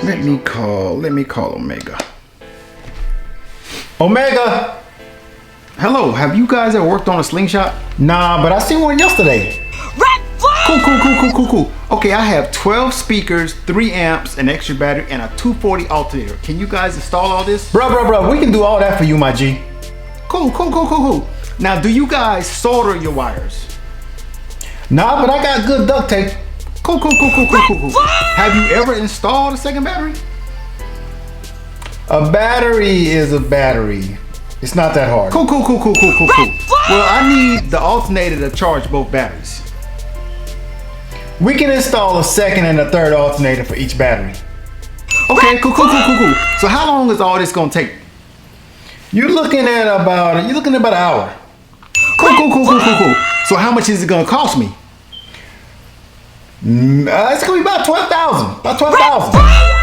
Let me call Omega. Omega! Hello, have you guys ever worked on a Slingshot? Nah, but I seen one yesterday. Cool. Okay, I have 12 speakers, 3 amps, an extra battery, and a 240 alternator. Can you guys install all this? Bro, we can do all that for you, my G. Cool. Now, do you guys solder your wires? Nah, but I got good duct tape. Cool. Have you ever installed a second battery? A battery is a battery. It's not that hard. Cool. Well, I need the alternator to charge both batteries. We can install a second and a third alternator for each battery. Okay, cool. So how long is all this gonna take? You're looking at about an hour. Cool. So how much is it gonna cost me? It's gonna be about 12,000.